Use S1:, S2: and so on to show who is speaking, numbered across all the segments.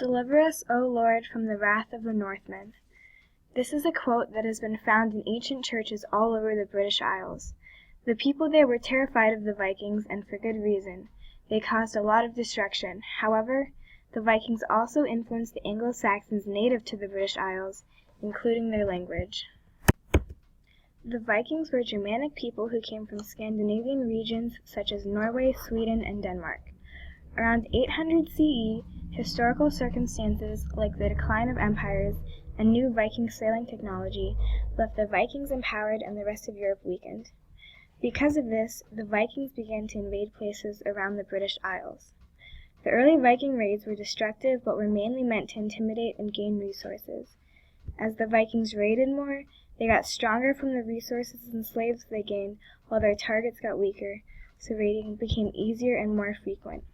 S1: Deliver us, O Lord, from the wrath of the Northmen. This is a quote that has been found in ancient churches all over the British Isles. The people there were terrified of the Vikings, and for good reason. They caused a lot of destruction. However, the Vikings also influenced the Anglo-Saxons native to the British Isles, including their language. The Vikings were Germanic people who came from Scandinavian regions such as Norway, Sweden, and Denmark. Around 800 CE, historical circumstances like the decline of empires and new Viking sailing technology left the Vikings empowered and the rest of Europe weakened. Because of this, the Vikings began to invade places around the British Isles. The early Viking raids were destructive but were mainly meant to intimidate and gain resources. As the Vikings raided more, they got stronger from the resources and slaves they gained, while their targets got weaker, so raiding became easier and more frequent.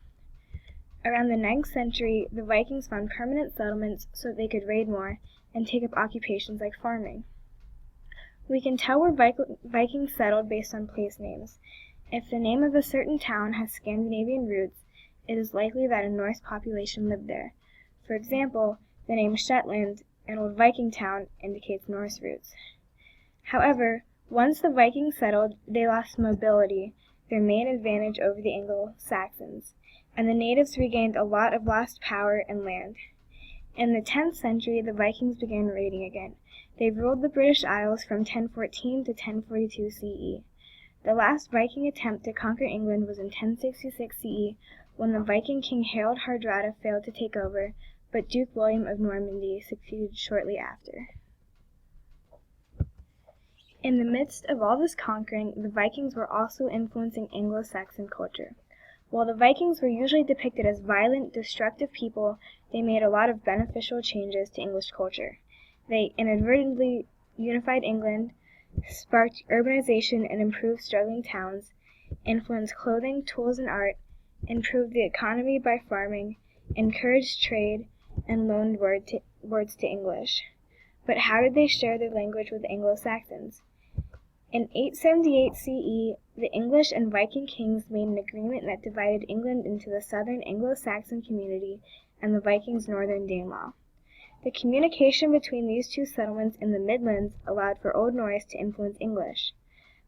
S1: Around the 9th century, the Vikings found permanent settlements so that they could raid more and take up occupations like farming. We can tell where Vikings settled based on place names. If the name of a certain town has Scandinavian roots, it is likely that a Norse population lived there. For example, the name Shetland, an old Viking town, indicates Norse roots. However, once the Vikings settled, they lost mobility, their main advantage over the Anglo-Saxons, and the natives regained a lot of lost power and land. In the 10th century, the Vikings began raiding again. They ruled the British Isles from 1014 to 1042 CE. The last Viking attempt to conquer England was in 1066 CE, when the Viking king Harald Hardrada failed to take over, but Duke William of Normandy succeeded shortly after. In the midst of all this conquering, the Vikings were also influencing Anglo-Saxon culture. While the Vikings were usually depicted as violent, destructive people, they made a lot of beneficial changes to English culture. They inadvertently unified England, sparked urbanization and improved struggling towns, influenced clothing, tools, and art, improved the economy by farming, encouraged trade, and loaned words to English. But how did they share their language with the Anglo-Saxons? In 878 CE, the English and Viking kings made an agreement that divided England into the southern Anglo-Saxon community and the Vikings' northern Danelaw. The communication between these two settlements in the Midlands allowed for Old Norse to influence English.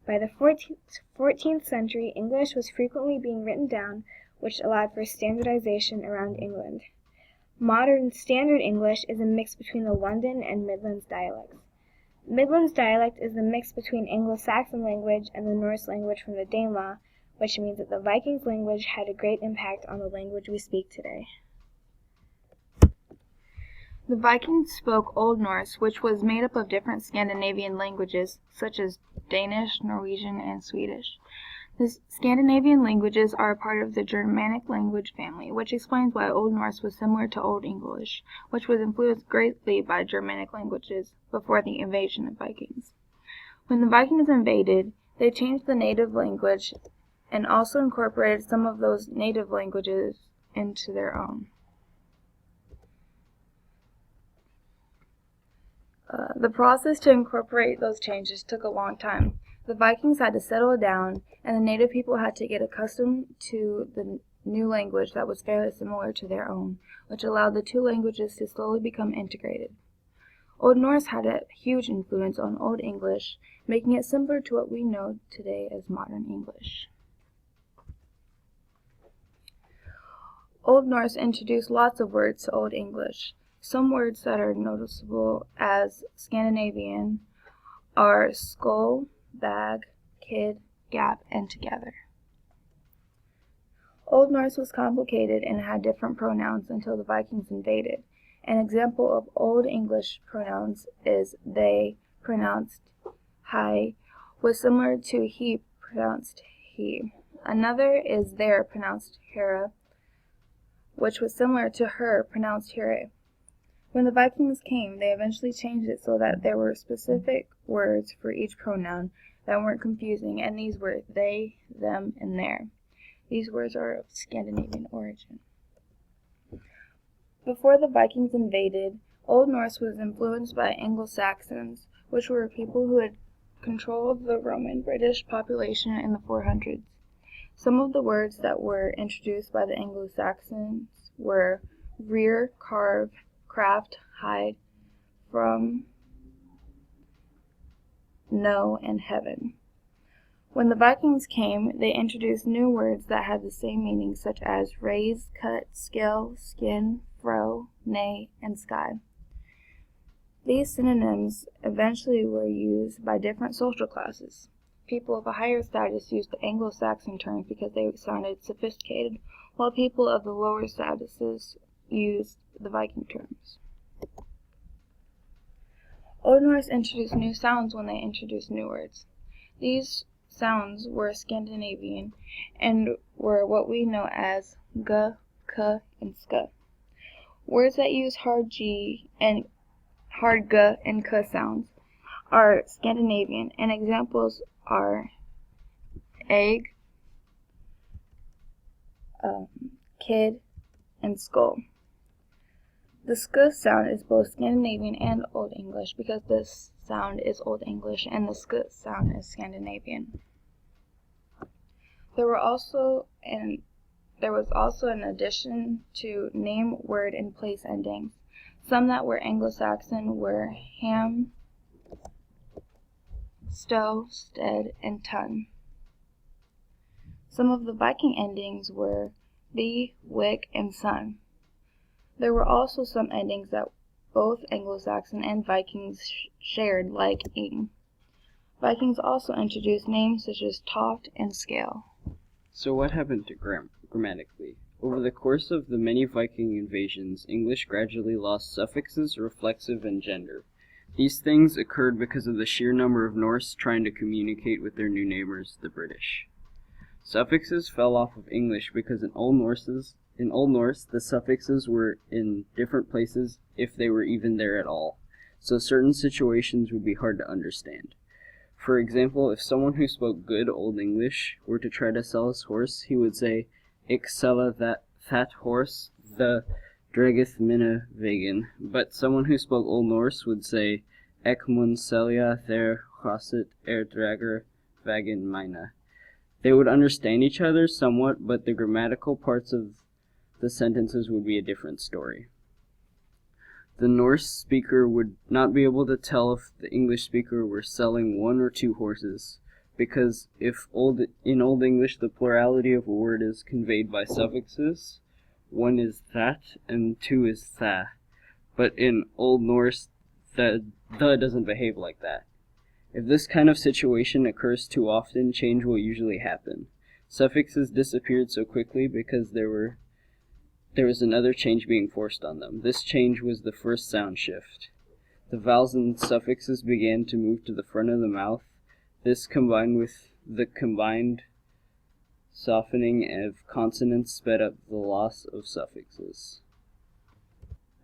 S1: By the 14th century, English was frequently being written down, which allowed for standardization around England. Modern Standard English is a mix between the London and Midlands dialects. Midlands dialect is the mix between Anglo-Saxon language and the Norse language from the Danelaw, which means that the Vikings' language had a great impact on the language we speak today.
S2: The Vikings spoke Old Norse, which was made up of different Scandinavian languages, such as Danish, Norwegian, and Swedish. The Scandinavian languages are a part of the Germanic language family, which explains why Old Norse was similar to Old English, which was influenced greatly by Germanic languages before the invasion of Vikings. When the Vikings invaded, they changed the native language and also incorporated some of those native languages into their own. The process to incorporate those changes took a long time. The Vikings had to settle down, and the native people had to get accustomed to the new language that was fairly similar to their own, which allowed the two languages to slowly become integrated. Old Norse had a huge influence on Old English, making it similar to what we know today as modern English. Old Norse introduced lots of words to Old English. Some words that are noticeable as Scandinavian are skull, bag, kid, gap, and together. Old Norse was complicated and had different pronouns until the Vikings invaded. An example of Old English pronouns is they, pronounced hi, was similar to he, pronounced he. Another is their, pronounced hera, which was similar to her, pronounced here. When the Vikings came, they eventually changed it so that there were specific words for each pronoun that weren't confusing, and these were they, them, and their. These words are of Scandinavian origin. Before the Vikings invaded, Old Norse was influenced by Anglo-Saxons, which were people who had control of the Roman British population in the 400s. Some of the words that were introduced by the Anglo-Saxons were rear, carve, craft, hide, from, know, and heaven. When the Vikings came, they introduced new words that had the same meaning, such as raise, cut, scale, skin, fro, nay, and sky. These synonyms eventually were used by different social classes. People of a higher status used the Anglo-Saxon terms because they sounded sophisticated, while people of the lower statuses used the Viking terms. Old Norse introduced new sounds when they introduced new words. These sounds were Scandinavian and were what we know as g, k, and sk. Words that use hard g and k sounds are Scandinavian, and examples are egg, kid, and skull. The sk sound is both Scandinavian and Old English because this sound is Old English and the sk sound is Scandinavian. There was also an addition to name, word, and place endings. Some that were Anglo-Saxon were ham, stow, stead, and ton. Some of the Viking endings were be, wick, and son. There were also some endings that both Anglo-Saxon and Vikings shared, like ing. Vikings also introduced names such as toft and scale.
S3: So what happened to grammatically? Over the course of the many Viking invasions, English gradually lost suffixes, reflexive, and gender. These things occurred because of the sheer number of Norse trying to communicate with their new neighbors, the British. Suffixes fell off of English because in Old Norse, the suffixes were in different places if they were even there at all, so certain situations would be hard to understand. For example, if someone who spoke good Old English were to try to sell his horse, he would say, "Ik sella that horse, the drageth minne vegen." But someone who spoke Old Norse would say, "Ek mun selja der hosset drager vagen mine." They would understand each other somewhat, but the grammatical parts of the sentences would be a different story. The Norse speaker would not be able to tell if the English speaker were selling one or two horses, because in Old English the plurality of a word is conveyed by suffixes, one is that and two is tha, but in Old Norse the doesn't behave like that. If this kind of situation occurs too often, change will usually happen. Suffixes disappeared so quickly because there was another change being forced on them. This change was the first sound shift. The vowels and suffixes began to move to the front of the mouth. This combined with the combined softening of consonants sped up the loss of suffixes.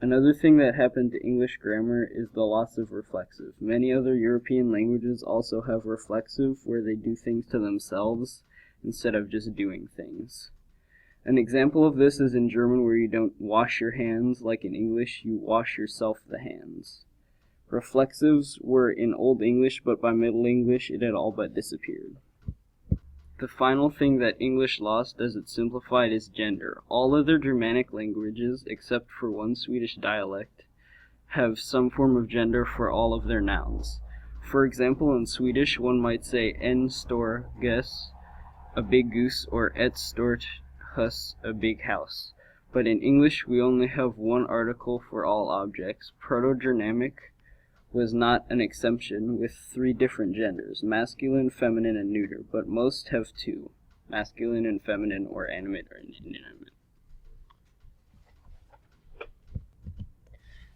S3: Another thing that happened to English grammar is the loss of reflexive. Many other European languages also have reflexive, where they do things to themselves instead of just doing things. An example of this is in German, where you don't wash your hands like in English, you wash yourself the hands. Reflexives were in Old English, but by Middle English it had all but disappeared. The final thing that English lost as it simplified is gender. All other Germanic languages, except for one Swedish dialect, have some form of gender for all of their nouns. For example, in Swedish, one might say en stor ges, a big goose, or ett stort hus, a big house. But in English, we only have one article for all objects. Proto-Germanic was not an exception, with 3 different genders, masculine, feminine, and neuter, but most have 2, masculine and feminine, or animate or inanimate.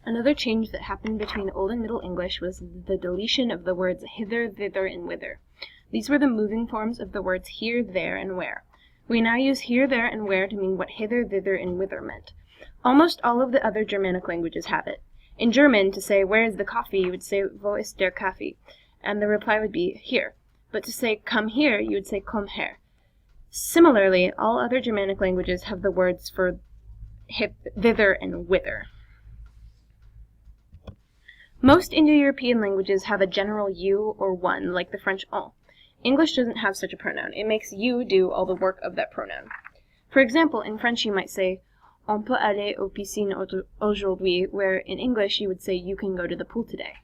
S4: Another change that happened between Old and Middle English was the deletion of the words hither, thither, and whither. These were the moving forms of the words here, there, and where. We now use here, there, and where to mean what hither, thither, and whither meant. Almost all of the other Germanic languages have it. In German, to say, "Where is the coffee?" you would say, "Wo ist der Kaffee?" and the reply would be, "Here." But to say, "Come here," you would say, "Komm her." Similarly, all other Germanic languages have the words for thither and whither. Most Indo-European languages have a general you or one, like the French on. English doesn't have such a pronoun. It makes you do all the work of that pronoun. For example, in French you might say, on peut aller aux piscines aujourd'hui, where in English you would say you can go to the pool today.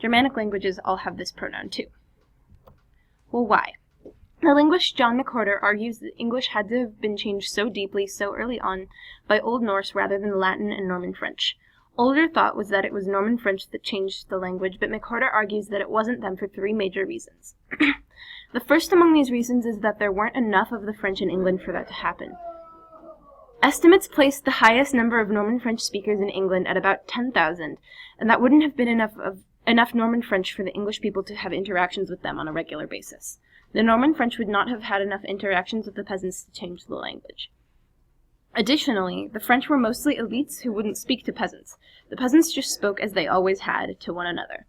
S4: Germanic languages all have this pronoun too. Well, why? The linguist John McWhorter argues that English had to have been changed so deeply so early on by Old Norse rather than Latin and Norman French. Older thought was that it was Norman French that changed the language, but McWhorter argues that it wasn't them for three major reasons. The first among these reasons is that there weren't enough of the French in England for that to happen. Estimates placed the highest number of Norman French speakers in England at about 10,000, and that wouldn't have been enough Norman French for the English people to have interactions with them on a regular basis. The Norman French would not have had enough interactions with the peasants to change the language. Additionally, the French were mostly elites who wouldn't speak to peasants. The peasants just spoke as they always had to one another.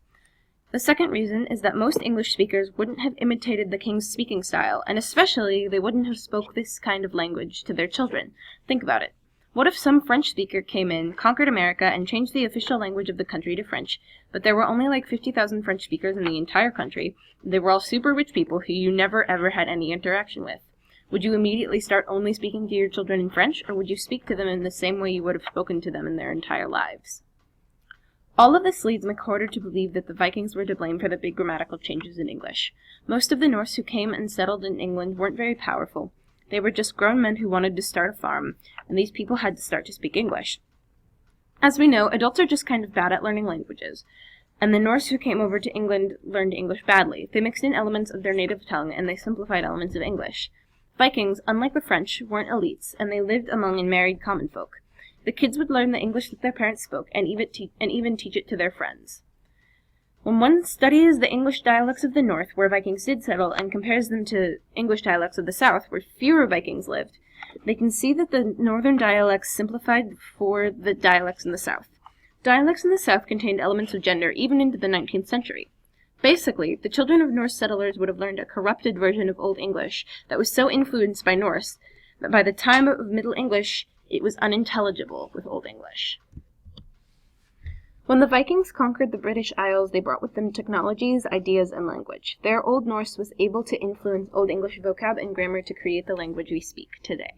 S4: The second reason is that most English speakers wouldn't have imitated the king's speaking style, and especially they wouldn't have spoke this kind of language to their children. Think about it. What if some French speaker came in, conquered America, and changed the official language of the country to French, but there were only like 50,000 French speakers in the entire country. They were all super rich people who you never ever had any interaction with. Would you immediately start only speaking to your children in French, or would you speak to them in the same way you would have spoken to them in their entire lives? All of this leads McWhorter to believe that the Vikings were to blame for the big grammatical changes in English. Most of the Norse who came and settled in England weren't very powerful. They were just grown men who wanted to start a farm, and these people had to start to speak English. As we know, adults are just kind of bad at learning languages, and the Norse who came over to England learned English badly. They mixed in elements of their native tongue, and they simplified elements of English. Vikings, unlike the French, weren't elites, and they lived among and married common folk. The kids would learn the English that their parents spoke, and even teach it to their friends. When one studies the English dialects of the north, where Vikings did settle, and compares them to English dialects of the south, where fewer Vikings lived, they can see that the northern dialects simplified for the dialects in the south. Dialects in the south contained elements of gender even into the 19th century. Basically, the children of Norse settlers would have learned a corrupted version of Old English that was so influenced by Norse that by the time of Middle English, it was unintelligible with Old English. When the Vikings conquered the British Isles, they brought with them technologies, ideas, and language. Their Old Norse was able to influence Old English vocab and grammar to create the language we speak today.